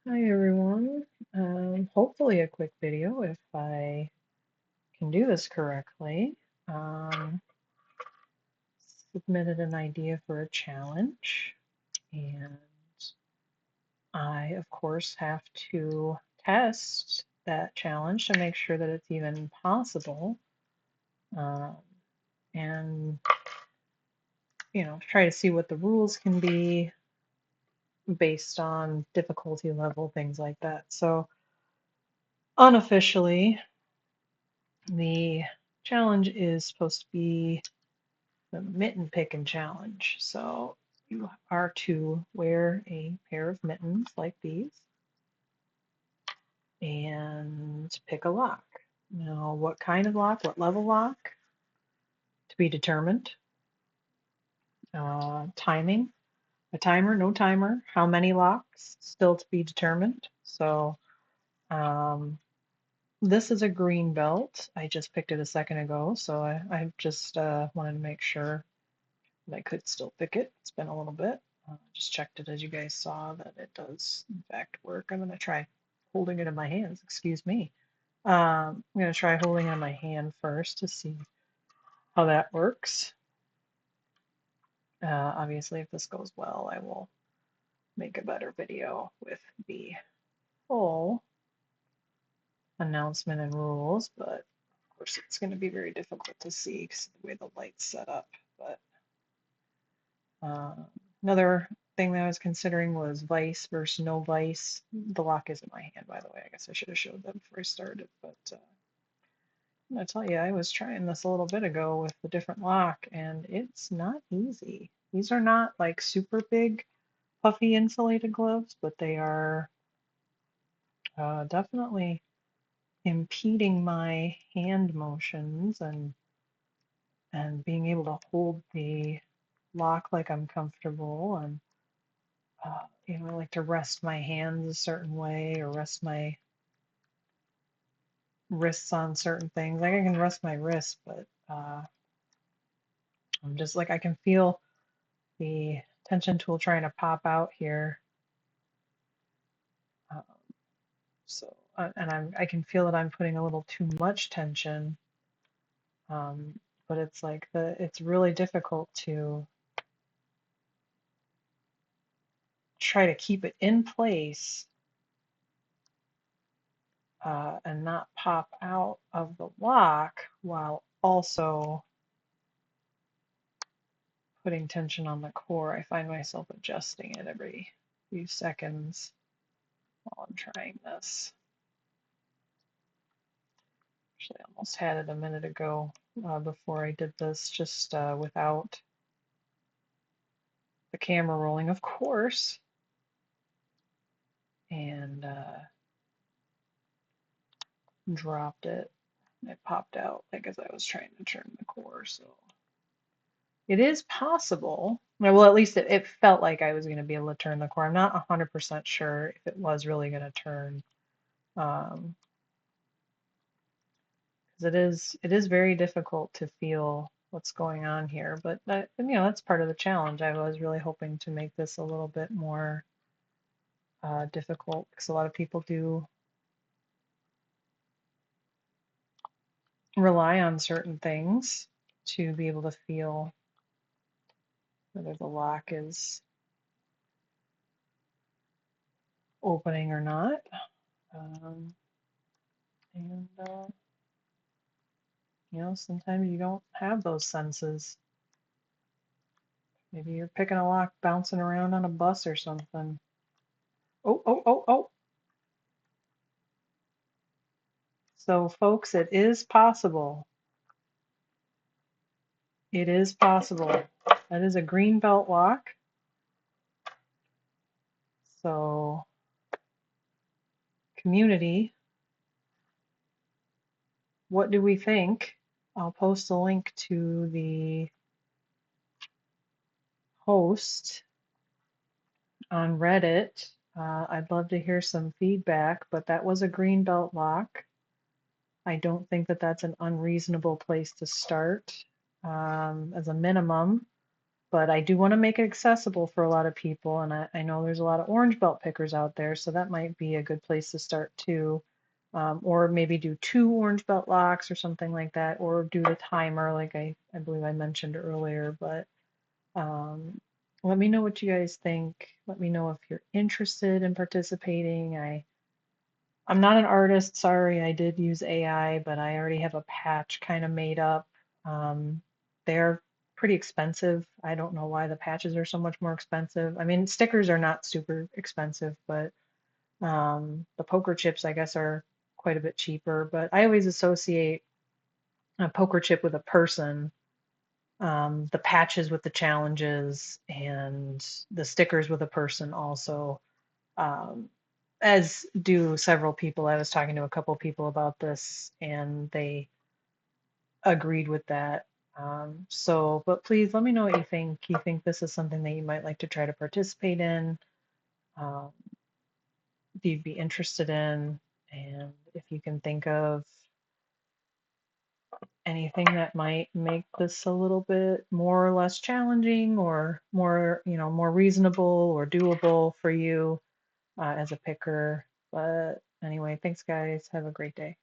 Hi everyone. Hopefully a quick video if I can do this correctly. Um, Submitted an idea for a challenge, and I, of course, have to test that challenge to make sure that it's even possible, um, and try to see what the rules can be based on difficulty level, things like that. So unofficially, the challenge is supposed to be the Mitten Pickin challenge. So you are to wear a pair of mittens like these and pick a lock. Now, what kind of lock, what level lock, to be determined. Timing, a timer, no timer. How many locks, still to be determined. So um, this is a green belt. I just picked it a second ago, so I just wanted to make sure that I could still pick it. It's been a little bit. Just checked it as you guys saw that it does in fact work. I'm going to try holding it in my hands. Excuse me. I'm going to try holding it in my hand first to see how that works. Obviously, if this goes well, I will make a better video with the full announcement and rules, but of course it's going to be very difficult to see because of the way the light's set up. But Uh, another thing that I was considering was vice versus no vice. The lock is in my hand, by the way. I guess I should have showed that before I started. But I'm going to tell you, I was trying this a little bit ago with the different lock, and it's not easy. These are not like super big, puffy insulated gloves, but they are definitely impeding my hand motions and being able to hold the lock like I'm comfortable. And I like to rest my hands a certain way or rest my wrists on certain things. Like I can rest my wrists, but I'm just like I can feel the tension tool trying to pop out here. Um, and I can feel that I'm putting a little too much tension. But it's like it's really difficult to try to keep it in place and not pop out of the lock while also putting tension on the core. I find myself adjusting it every few seconds while I'm trying this. Actually, I almost had it a minute ago before I did this, just without the camera rolling, of course. And dropped it. It popped out like as I was trying to turn the core. So it is possible. Well, at least it felt like I was going to be able to turn the core. I'm not 100% sure if it was really going to turn. Um, because it is very difficult to feel what's going on here. But that's part of the challenge. I was really hoping to make this a little bit more difficult because a lot of people do rely on certain things to be able to feel whether the lock is opening or not. Um, and sometimes you don't have those senses. Maybe you're picking a lock bouncing around on a bus or something. Oh, oh, oh, oh. So, folks, it is possible. It is possible. That is a green belt lock. So, community, what do we think? I'll post a link to the host on Reddit. I'd love to hear some feedback, but that was a green belt lock. I don't think that that's an unreasonable place to start as a minimum. but I do want to make it accessible for a lot of people. And I know there's a lot of orange belt pickers out there, so that might be a good place to start too. Or maybe do two orange belt locks or something like that, or do the timer like I believe I mentioned earlier. But um, let me know what you guys think. Let me know if you're interested in participating. I'm not an artist, sorry, I did use AI, but I already have a patch kind of made up. Um, they're pretty expensive. I don't know why the patches are so much more expensive. I mean, stickers are not super expensive, but the poker chips, I guess, are quite a bit cheaper. But I always associate a poker chip with a person, the patches with the challenges, and the stickers with a person also, um, as do several people. I was talking to a couple people about this, and they agreed with that. But please let me know what you think. You think this is something that you might like to try to participate in, um, if you'd be interested in, and if you can think of anything that might make this a little bit more or less challenging, or more, more reasonable or doable for you as a picker. But anyway, thanks guys. Have a great day.